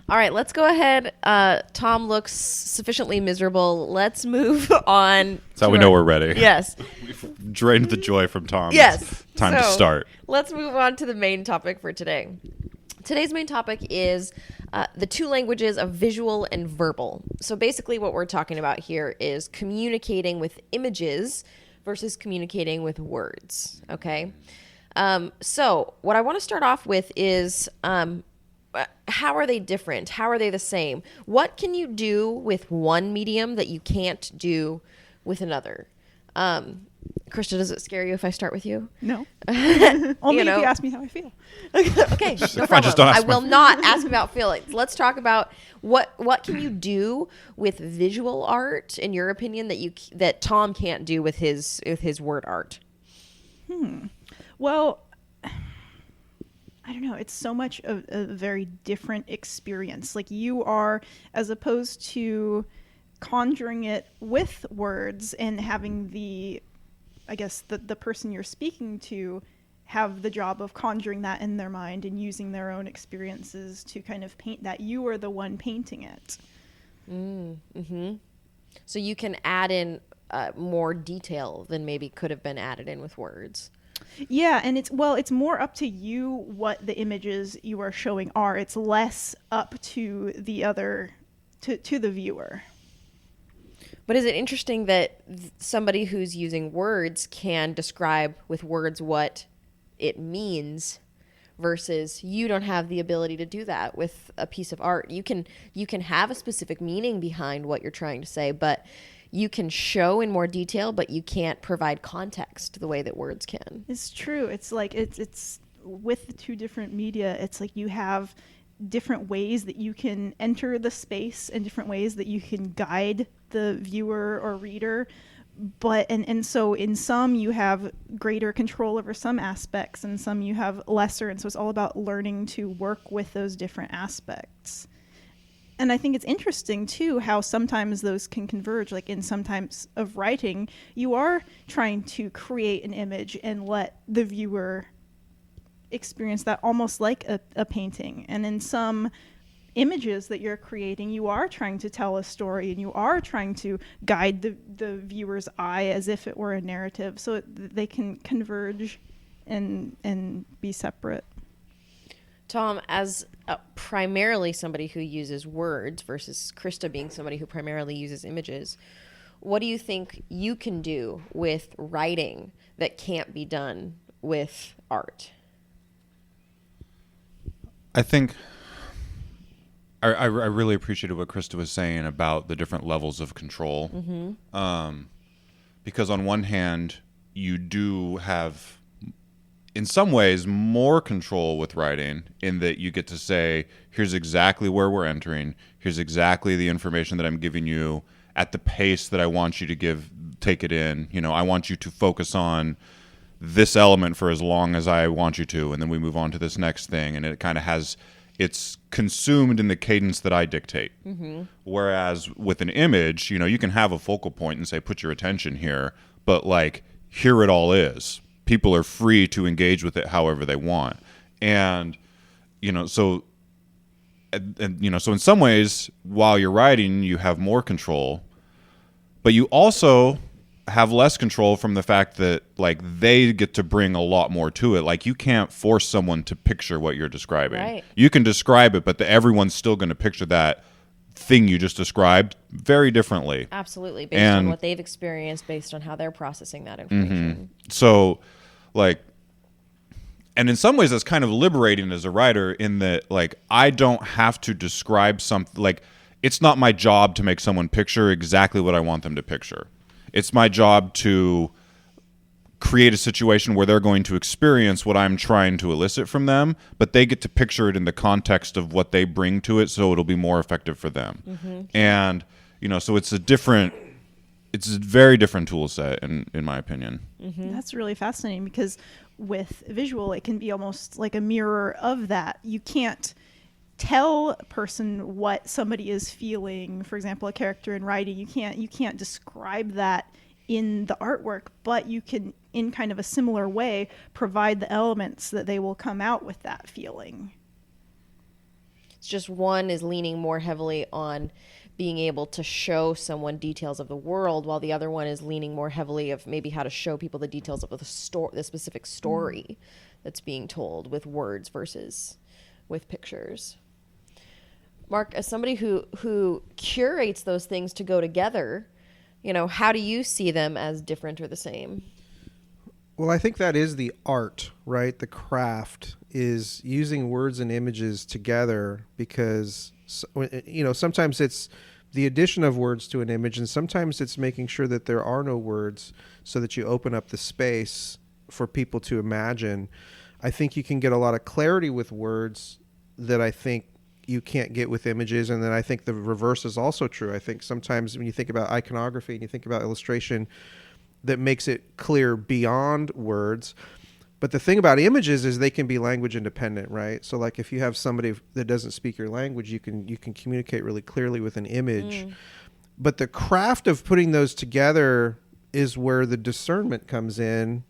All right, let's go ahead. Tom looks sufficiently miserable. Let's move on. That's how we know we're ready. Yes. We've drained the joy from Tom. Yes. It's time to start. Let's move on to the main topic for today. Today's main topic is the two languages of visual and verbal. So basically what we're talking about here is communicating with images versus communicating with words, okay? So what I want to start off with is how are they different? How are they the same? What can you do with one medium that you can't do with another? Krista, does it scare you if I start with you? No. Only if you ask me how I feel. Okay, no problem. I will not ask about feelings. Let's talk about what can you do with visual art, in your opinion, that Tom can't do with his word art? Well, I don't know. It's so much of a very different experience. Like you are, as opposed to conjuring it with words and having the person you're speaking to have the job of conjuring that in their mind and using their own experiences to kind of paint that. You are the one painting it. Mm-hmm. So you can add in more detail than maybe could have been added in with words. Yeah, and it's more up to you what the images you are showing are. It's less up to the other, to the viewer. But is it interesting that somebody who's using words can describe with words what it means versus you don't have the ability to do that with a piece of art? You can have a specific meaning behind what you're trying to say, but you can show in more detail, but you can't provide context the way that words can. It's true. It's like it's with the two different media, it's like you have different ways that you can enter the space and different ways that you can guide the viewer or reader. But and so in some you have greater control over some aspects and some you have lesser, and so it's all about learning to work with those different aspects. And I think it's interesting too how sometimes those can converge. Like in some types of writing, you are trying to create an image and let the viewer experience that almost like a painting. And in some images that you're creating, you are trying to tell a story and you are trying to guide the viewer's eye as if it were a narrative. So they can converge and be separate. Tom, as primarily somebody who uses words versus Krista being somebody who primarily uses images, what do you think you can do with writing that can't be done with art? I think I really appreciated what Krista was saying about the different levels of control. Mm-hmm. Because on one hand, you do have, in some ways, more control with writing in that you get to say, here's exactly where we're entering. Here's exactly the information that I'm giving you at the pace that I want you to take it in. You know, I want you to focus on this element for as long as I want you to, and then we move on to this next thing, and it kind of it's consumed in the cadence that I dictate. Mm-hmm. Whereas with an image, you know, you can have a focal point and say, put your attention here, but like, here it all is. People are free to engage with it however they want. And, you know, so in some ways, while you're writing, you have more control, but you also have less control from the fact that like they get to bring a lot more to it. Like you can't force someone to picture what you're describing. Right. You can describe it, but everyone's still going to picture that thing you just described very differently. Absolutely. Based on what they've experienced, based on how they're processing that information. Mm-hmm. So like, and in some ways that's kind of liberating as a writer in that like, I don't have to describe something. Like it's not my job to make someone picture exactly what I want them to picture. It's my job to create a situation where they're going to experience what I'm trying to elicit from them, but they get to picture it in the context of what they bring to it, so it'll be more effective for them. Mm-hmm. And, you know, so it's a very different tool set, in my opinion. Mm-hmm. That's really fascinating because with visual, it can be almost like a mirror of that. You can't tell a person what somebody is feeling. For example, a character in writing, you can't describe that in the artwork, but you can, in kind of a similar way, provide the elements that they will come out with that feeling. It's just one is leaning more heavily on being able to show someone details of the world, while the other one is leaning more heavily of maybe how to show people the details of the specific story that's being told with words versus with pictures. Mark, as somebody who curates those things to go together, how do you see them as different or the same? Well, I think that is the art, right? The craft is using words and images together, because, sometimes it's the addition of words to an image, and sometimes it's making sure that there are no words so that you open up the space for people to imagine. I think you can get a lot of clarity with words that I think you can't get with images. And then I think the reverse is also true. I think sometimes when you think about iconography and you think about illustration, that makes it clear beyond words. But the thing about images is they can be language independent, right? So like if you have somebody that doesn't speak your language, you can communicate really clearly with an image. But the craft of putting those together is where the discernment comes in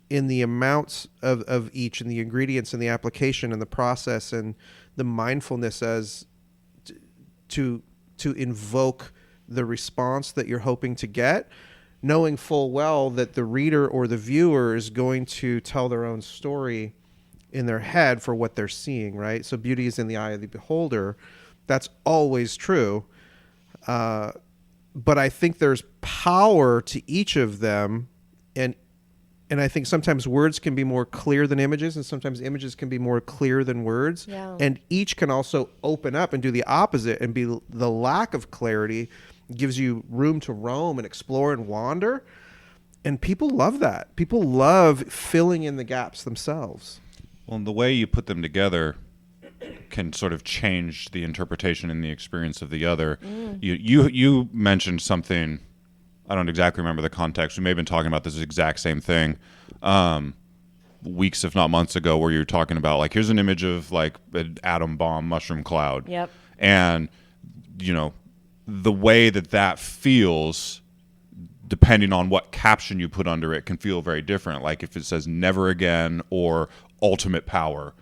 the amounts of each, and the ingredients and the application and the process and the mindfulness as to invoke the response that you're hoping to get, knowing full well that the reader or the viewer is going to tell their own story in their head for what they're seeing, right? So beauty is in the eye of the beholder. That's always true. But I think there's power to each of them, and I think sometimes words can be more clear than images, and sometimes images can be more clear than words. Yeah. And each can also open up and do the opposite, and be the lack of clarity gives you room to roam and explore and wander. And people love that. People love filling in the gaps themselves. Well, and the way you put them together can sort of change the interpretation and the experience of the other. You mentioned something, I don't exactly remember the context. We may have been talking about this exact same thing weeks, if not months ago, where you're talking about, like, here's an image of like an atom bomb mushroom cloud. Yep. And, the way that feels, depending on what caption you put under it, can feel very different. Like if it says never again or ultimate power,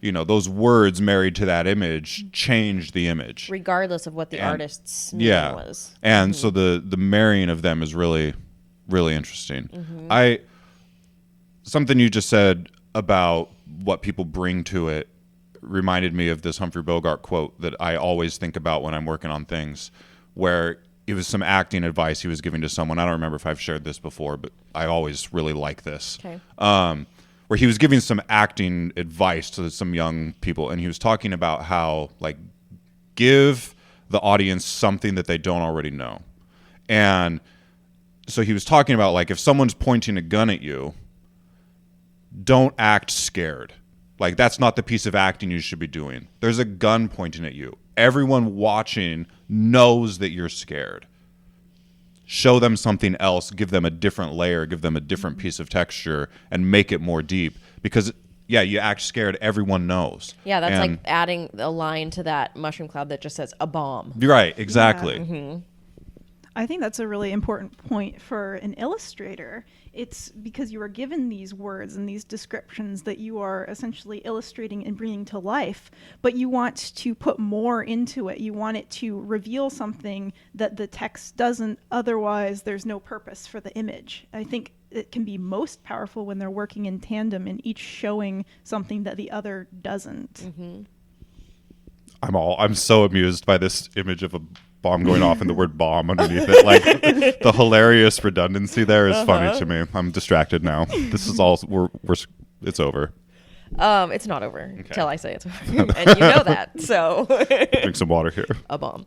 those words married to that image change the image. Regardless of what the artist's meaning was. And so the marrying of them is really, really interesting. Something you just said about what people bring to it reminded me of this Humphrey Bogart quote that I always think about when I'm working on things, where it was some acting advice he was giving to someone. I don't remember if I've shared this before, but I always really like this. Okay. Where he was giving some acting advice to some young people, and he was talking about how, like, give the audience something that they don't already know. And so he was talking about, like, if someone's pointing a gun at you, don't act scared. Like, that's not the piece of acting you should be doing. There's a gun pointing at you. Everyone watching knows that you're scared. Show them something else, give them a different layer, give them a different piece of texture, and make it more deep. Because, you act scared, everyone knows. Yeah, that's like adding a line to that mushroom cloud that just says a bomb. Right, exactly. Yeah. Mm-hmm. I think that's a really important point for an illustrator. It's because you are given these words and these descriptions that you are essentially illustrating and bringing to life, but you want to put more into it. You want it to reveal something that the text doesn't, otherwise there's no purpose for the image. I think it can be most powerful when they're working in tandem and each showing something that the other doesn't. Mm-hmm. I'm so amused by this image of a bomb going off and the word bomb underneath it. Like, the hilarious redundancy there is funny to me. I'm distracted now. This is all it's over. It's not over until I say it's over. And you know that. So drink some water here. A bomb.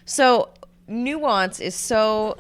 So nuance is so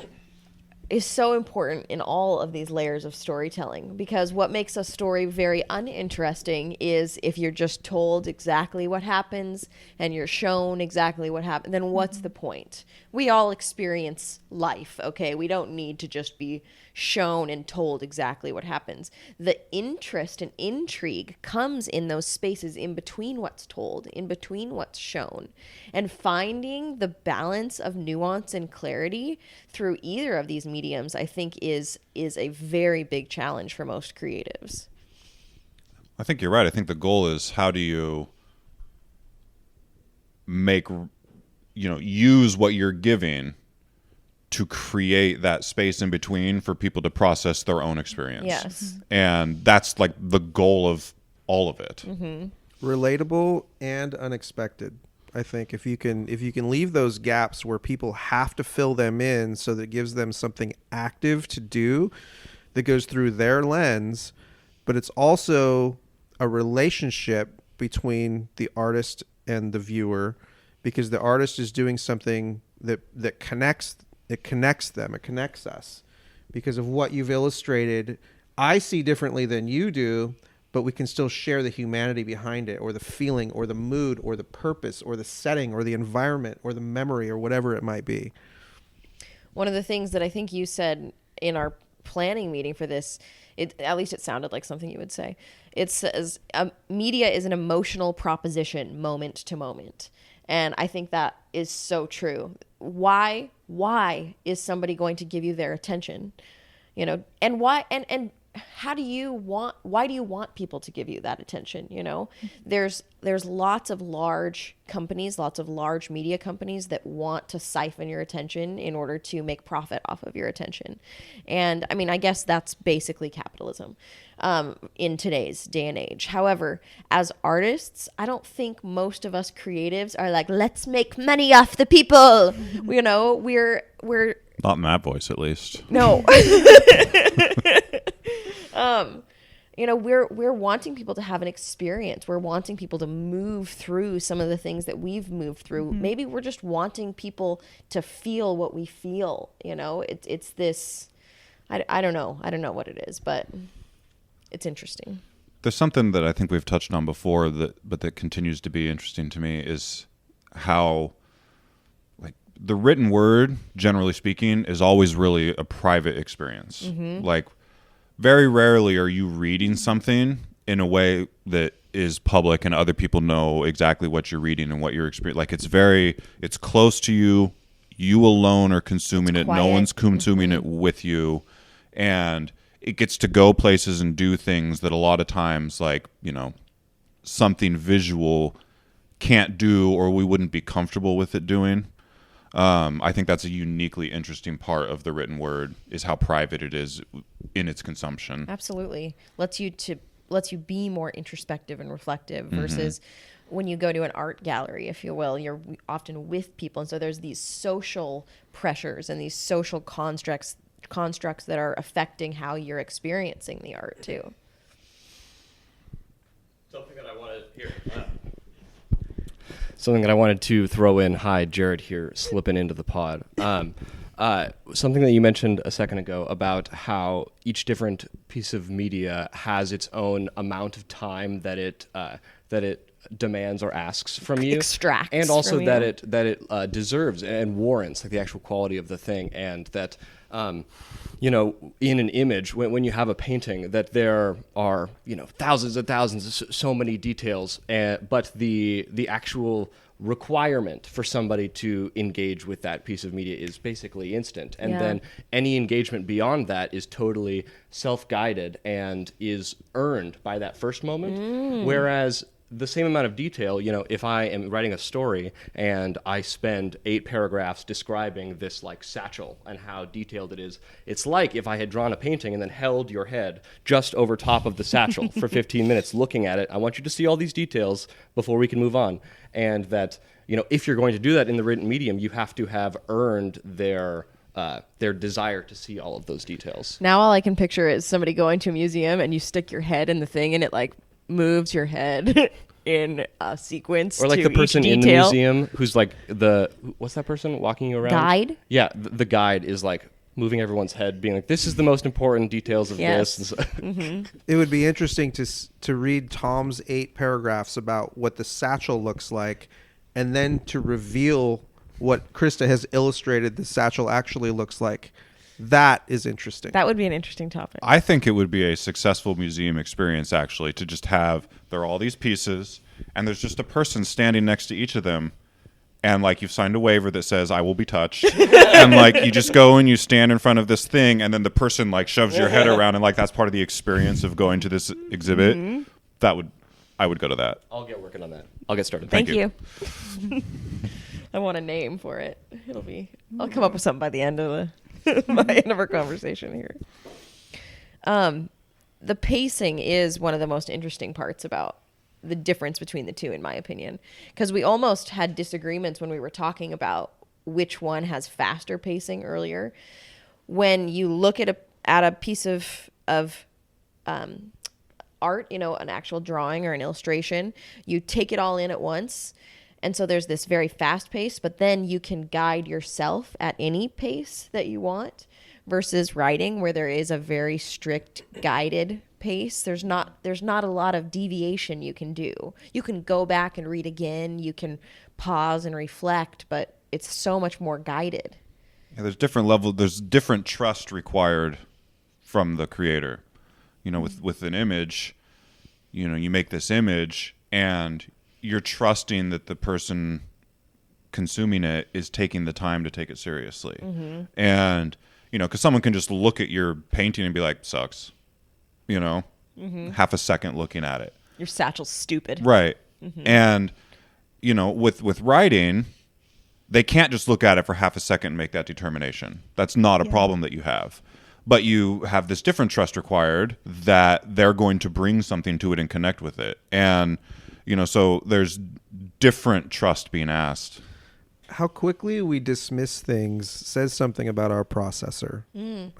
important in all of these layers of storytelling, because what makes a story very uninteresting is if you're just told exactly what happens and you're shown exactly what happened, then what's the point? We all experience life, okay? We don't need to just be shown and told exactly what happens. The interest and intrigue comes in those spaces in between what's told, in between what's shown. And finding the balance of nuance and clarity through either of these mediums, I think, is a very big challenge for most creatives. I think you're right. I think the goal is how do you make, use what you're giving to create that space in between for people to process their own experience. Yes. And that's like the goal of all of it. Relatable and unexpected. I think if you can leave those gaps where people have to fill them in, so that it gives them something active to do that goes through their lens, but it's also a relationship between the artist and the viewer, because the artist is doing something that connects them, it connects us because of what you've illustrated. I see differently than you do, but we can still share the humanity behind it, or the feeling, or the mood, or the purpose, or the setting, or the environment, or the memory, or whatever it might be. One of the things that I think you said in our planning meeting for this, at least it sounded like something you would say. It says media is an emotional proposition, moment to moment. And I think that is so true. Why is somebody going to give you their attention? And why, and why do you want people to give you that attention? There's lots of large companies, lots of large media companies that want to siphon your attention in order to make profit off of your attention. And I mean, I guess that's basically capitalism in today's day and age. However, as artists, I don't think most of us creatives are like, let's make money off the people. We're Not in that voice, at least. No. We're wanting people to have an experience. We're wanting people to move through some of the things that we've moved through. Maybe we're just wanting people to feel what we feel. It's this, I don't know. I don't know what it is, but it's interesting. There's something that I think we've touched on before that continues to be interesting to me is how, like, the written word, generally speaking, is always really a private experience. Like, very rarely are you reading something in a way that is public and other people know exactly what you're reading and what you're experiencing. Like, it's close to you. You alone are consuming it. Quiet. No one's consuming it with you. And it gets to go places and do things that a lot of times, like, something visual can't do, or we wouldn't be comfortable with it doing. I think that's a uniquely interesting part of the written word, is how private it is in its consumption. Absolutely. Lets you be more introspective and reflective versus when you go to an art gallery, if you will, you're often with people. And so there's these social pressures and these social constructs that are affecting how you're experiencing the art too. Something that I wanted to throw in. Hi, Jared here, slipping into the pod. Something that you mentioned a second ago about how each different piece of media has its own amount of time that it demands or asks from you, Extracts and also from that you. it deserves and warrants, like the actual quality of the thing, and that in an image, when you have a painting, that there are thousands and thousands, so many details, but the actual requirement for somebody to engage with that piece of media is basically instant, and then any engagement beyond that is totally self-guided and is earned by that first moment. Whereas the same amount of detail, if I am writing a story and I spend 8 paragraphs describing this like satchel and how detailed it is, it's like if I had drawn a painting and then held your head just over top of the satchel for 15 minutes looking at it. I want you to see all these details before we can move on. And that, if you're going to do that in the written medium, you have to have earned their desire to see all of those details. Now all I can picture is somebody going to a museum and you stick your head in the thing and it like moves your head in a sequence, or like to the person each in the detail. museum who's like what's that person walking you around? Guide? Yeah, the guide is like moving everyone's head, being like, this is the most important details of Yes. this. It would be interesting to read Tom's 8 paragraphs about what the satchel looks like, and then to reveal what Krista has illustrated the satchel actually looks like. That is interesting. That would be an interesting topic. I think it would be a successful museum experience, actually, to just have, there are all these pieces, and there's just a person standing next to each of them, and like you've signed a waiver that says, I will be touched. And like you just go and you stand in front of this thing, and then the person like shoves your head around, and like that's part of the experience of going to this exhibit. I would go to that. I'll get working on that. I'll get started. Thank you. I want a name for it. I'll come up with something by the end of our conversation here. The pacing is one of the most interesting parts about the difference between the two, in my opinion, because we almost had disagreements when we were talking about which one has faster pacing earlier. When you look at a piece of art, an actual drawing or an illustration, you take it all in at once. And so there's this very fast pace, but then you can guide yourself at any pace that you want, versus writing where there is a very strict guided pace. There's not a lot of deviation you can do. You can go back and read again. You can pause and reflect, but it's so much more guided. Yeah, there's different level. There's different trust required from the creator. With an image, you make this image and you're trusting that the person consuming it is taking the time to take it seriously. Mm-hmm. And, because someone can just look at your painting and be like, sucks, mm-hmm. half a second looking at it. Your satchel's stupid. Right. Mm-hmm. And, with writing, they can't just look at it for half a second and make that determination. That's not a problem that you have. But you have this different trust required that they're going to bring something to it and connect with it. And, so there's different trust being asked. How quickly we dismiss things says something about our processor,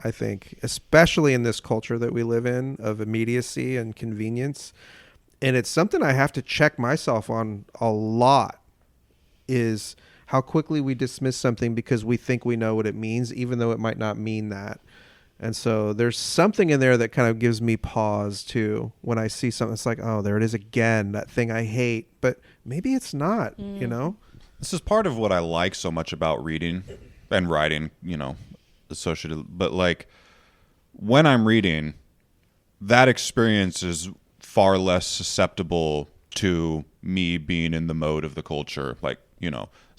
I think, especially in this culture that we live in of immediacy and convenience. And it's something I have to check myself on a lot, is how quickly we dismiss something because we think we know what it means, even though it might not mean that. And so there's something in there that kind of gives me pause too when I see something. It's like, oh, there it is again, that thing I hate. But maybe it's not, This is part of what I like so much about reading and writing, associated. But like when I'm reading, that experience is far less susceptible to me being in the mode of the culture. Like,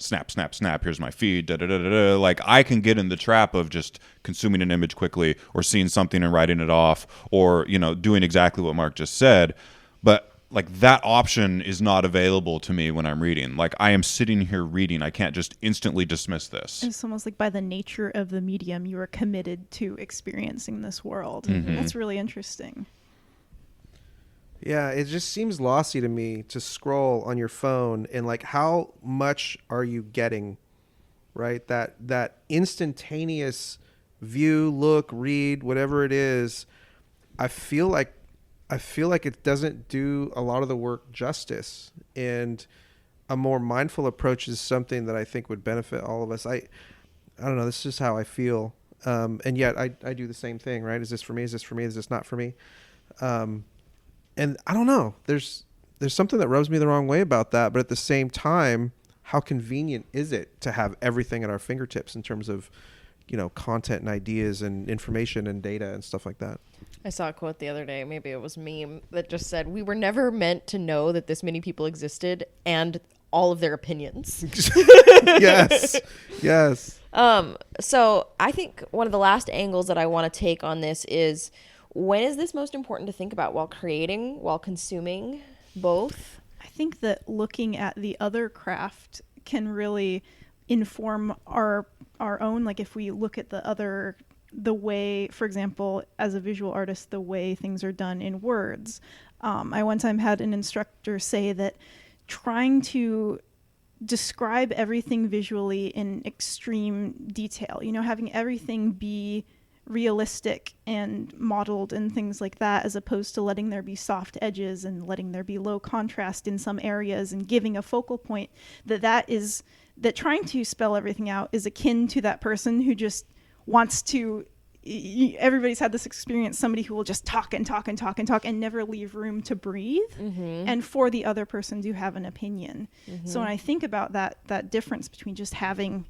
snap, snap, snap, here's my feed, da da da da da. Like I can get in the trap of just consuming an image quickly or seeing something and writing it off or, doing exactly what Mark just said. But like that option is not available to me when I'm reading. Like I am sitting here reading. I can't just instantly dismiss this. It's almost like by the nature of the medium, you are committed to experiencing this world. Mm-hmm. That's really interesting. Yeah, it just seems lossy to me to scroll on your phone and like how much are you getting, right? That instantaneous view, look, read, whatever it is. I feel like it doesn't do a lot of the work justice, and a more mindful approach is something that I think would benefit all of us. I don't know. This is just how I feel, and yet I do the same thing, right? Is this for me? Is this for me? Is this not for me? And I don't know, there's something that rubs me the wrong way about that. But at the same time, how convenient is it to have everything at our fingertips in terms of, content and ideas and information and data and stuff like that? I saw a quote the other day, maybe it was meme, that just said, we were never meant to know that this many people existed and all of their opinions. Yes. So I think one of the last angles that I want to take on this is, when is this most important to think about? While creating, while consuming, both? I think that looking at the other craft can really inform our own. Like if we look at the way, for example, as a visual artist, the way things are done in words. I one time had an instructor say that trying to describe everything visually in extreme detail, having everything be realistic and modeled and things like that, as opposed to letting there be soft edges and letting there be low contrast in some areas and giving a focal point, that trying to spell everything out is akin to that person who just wants to, everybody's had this experience, somebody who will just talk and talk and talk and talk and never leave room to breathe, and for the other person to have an opinion. So when I think about that difference between just having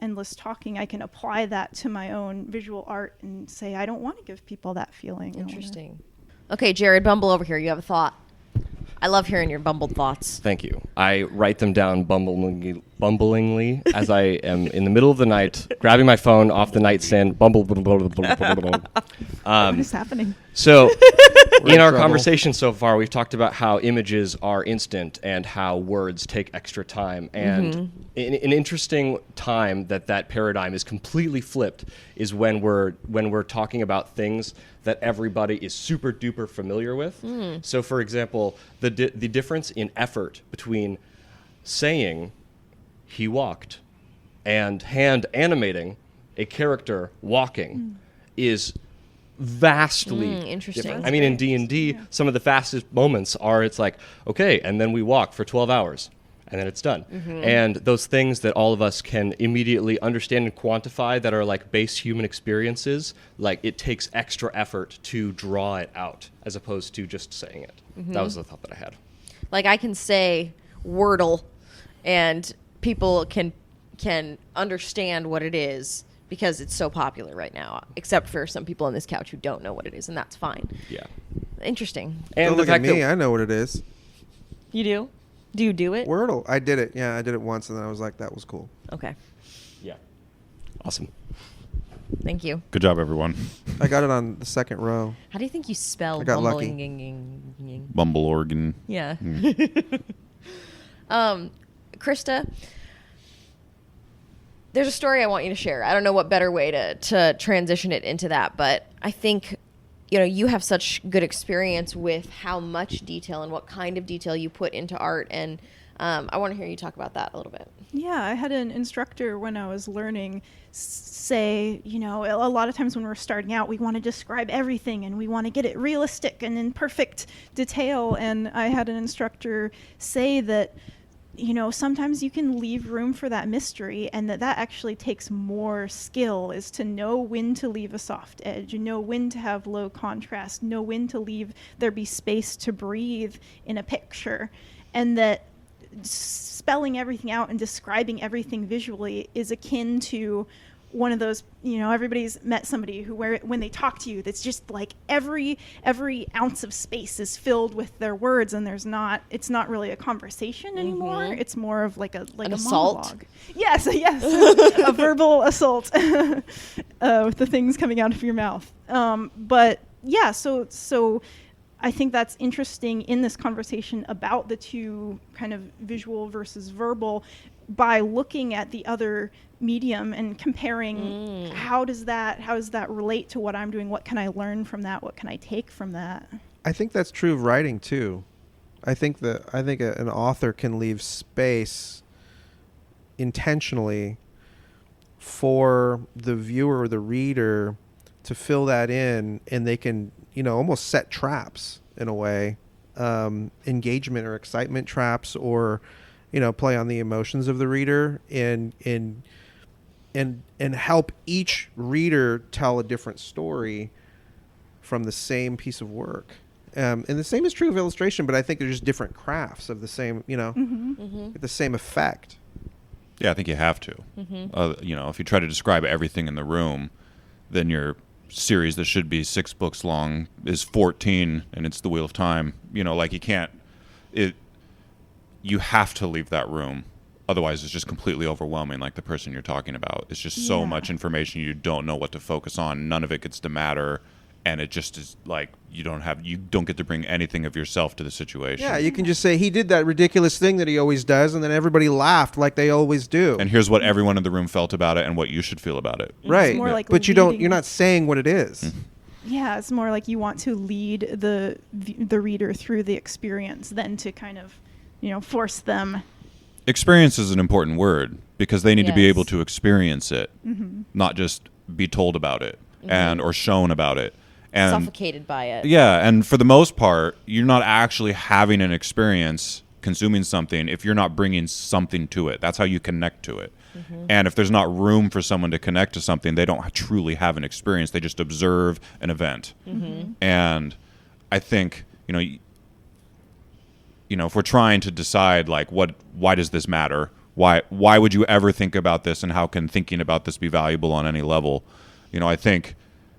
endless talking, I can apply that to my own visual art and say, I don't want to give people that feeling. Interesting. Okay, Jared, Bumble over here. You have a thought. I love hearing your bumbled thoughts. Thank you. I write them down bumblingly as I am in the middle of the night, grabbing my phone off the nightstand. What is happening? So In our trouble. conversation so far, we've talked about how images are instant and how words take extra time. And an interesting time that paradigm is completely flipped is when we're talking about things that everybody is super duper familiar with. So, for example, the difference in effort between saying "he walked" and hand animating a character walking is vastly interesting. different. I mean, in D&D, some of the fastest moments are it's like, okay, and then we walk for 12 hours, and then it's done. And those things that all of us can immediately understand and quantify that are like base human experiences, like it takes extra effort to draw it out as opposed to just saying it. That was the thought that I had. Like I can say Wordle, and people can understand what it is because it's so popular right now, except for some people on this couch who don't know what it is, and that's fine. Yeah. Interesting. And Don't the look at fact me. that I know what it is. You do? Do you do it? Wordle. I did it. Yeah, I did it once, and then I was like, that was cool. Okay. yeah. Awesome. Thank you. Good job, everyone. I got it on the second row. How do you think you spell I got lucky. bumbling? Bumble organ. Yeah. Krista, there's a story I want you to share. I don't know what better way to transition it into that, but I think, you have such good experience with how much detail and what kind of detail you put into art, and I want to hear you talk about that a little bit. Yeah, I had an instructor when I was learning say, a lot of times when we're starting out, we want to describe everything and we want to get it realistic and in perfect detail. And I had an instructor say that, sometimes you can leave room for that mystery, and that actually takes more skill, is to know when to leave a soft edge, know when to have low contrast, know when to leave there be space to breathe in a picture. And that spelling everything out and describing everything visually is akin to one of those, everybody's met somebody who, when they talk to you, that's just like every ounce of space is filled with their words, and it's not really a conversation anymore. It's more of like an assault. monologue. Yes, a verbal assault with the things coming out of your mouth. But yeah, so I think that's interesting in this conversation about the two kind of visual versus verbal, by looking at the other medium and comparing how does that relate to what I'm doing? What can I learn from that? What can I take from that? I think that's true of writing too. I think an author can leave space intentionally for the viewer or the reader to fill that in, and they can, almost set traps in a way, engagement or excitement traps, or, play on the emotions of the reader and help each reader tell a different story from the same piece of work. And the same is true of illustration, but I think they're just different crafts of the same, get the same effect. Yeah, I think you have to. If you try to describe everything in the room, then your series that should be 6 books long is 14, and it's the Wheel of Time. You can't. You have to leave that room. Otherwise, it's just completely overwhelming, like the person you're talking about. It's just so much information, you don't know what to focus on. None of it gets to matter, and it just is like you don't get to bring anything of yourself to the situation. Yeah, you can just say, he did that ridiculous thing that he always does, and then everybody laughed like they always do. And here's what everyone in the room felt about it and what you should feel about it. Right. more like but leading. you're not saying what it is. Yeah, it's more like you want to lead the reader through the experience than to kind of, force them. Experience is an important word because they need to be Yes. able to experience it, not just be told about it and or shown about it. And Suffocated by it. yeah, and for the most part, you're not actually having an experience consuming something if you're not bringing something to it. That's how you connect to it. And if there's not room for someone to connect to something, they don't truly have an experience. They just observe an event. And I think, if we're trying to decide why does this matter? Why would you ever think about this, and how can thinking about this be valuable on any level? I think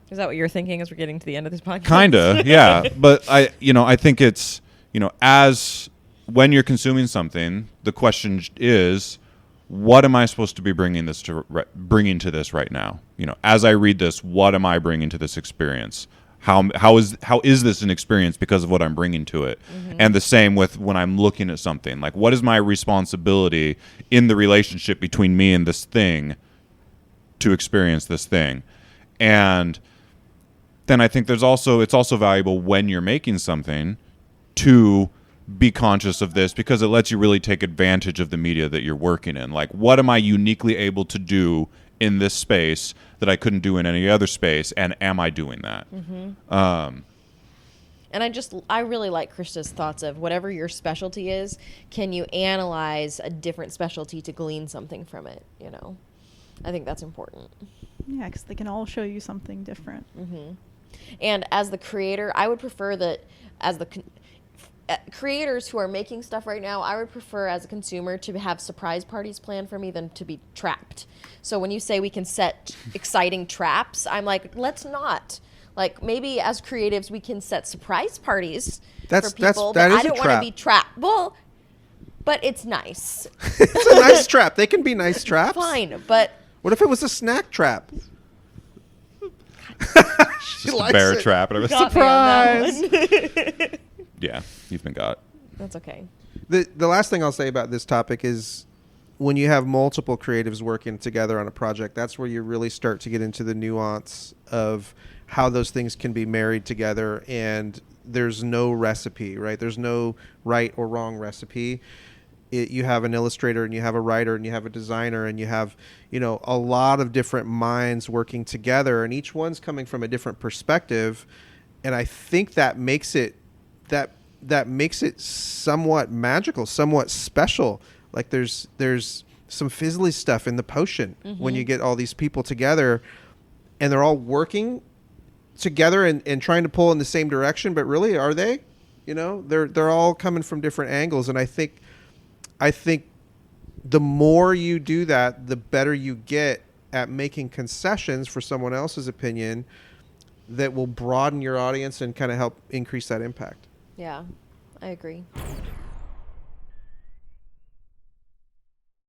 Is that what you're thinking as we're getting to the end of this podcast? kinda, yeah. But I think it's, as when you're consuming something, the question is, what am I supposed to be bringing to this right now? As I read this, what am I bringing to this experience? how is this an experience because of what I'm bringing to it? And the same with when I'm looking at something. Like, what is my responsibility in the relationship between me and this thing to experience this thing? And then I think it's also valuable when you're making something to be conscious of this, because it lets you really take advantage of the media that you're working in. Like, what am I uniquely able to do in this space that I couldn't do in any other space, and am I doing that? And I really like Krista's thoughts of whatever your specialty is, can you analyze a different specialty to glean something from it, you know? I think that's important. Yeah, because they can all show you something different. And as the creator, I would prefer that as the creators who are making stuff right now, I would prefer as a consumer to have surprise parties planned for me than to be trapped. So when you say we can set exciting traps, I'm like, let's not. Like, maybe as creatives we can set surprise parties for people, but I don't want to be trapped. Well, but it's nice. It's a nice trap. They can be nice traps. Fine, but What if it was a snack trap? Just a bear trap. And got me on that one. yeah, you've been got. That's okay. The last thing I'll say about this topic is when you have multiple creatives working together on a project, that's where you really start to get into the nuance of how those things can be married together, and there's no recipe, right? There's no right or wrong recipe. You have an illustrator and you have a writer and you have a designer and you have, you know, a lot of different minds working together, and each one's coming from a different perspective. And I think that makes it that makes it somewhat magical, somewhat special. Like there's some fizzly stuff in the potion when you get all these people together and they're all working together and trying to pull in the same direction, but really, are they? You know, they're all coming from different angles, and I think the more you do that, the better you get at making concessions for someone else's opinion that will broaden your audience and kind of help increase that impact. Yeah, I agree.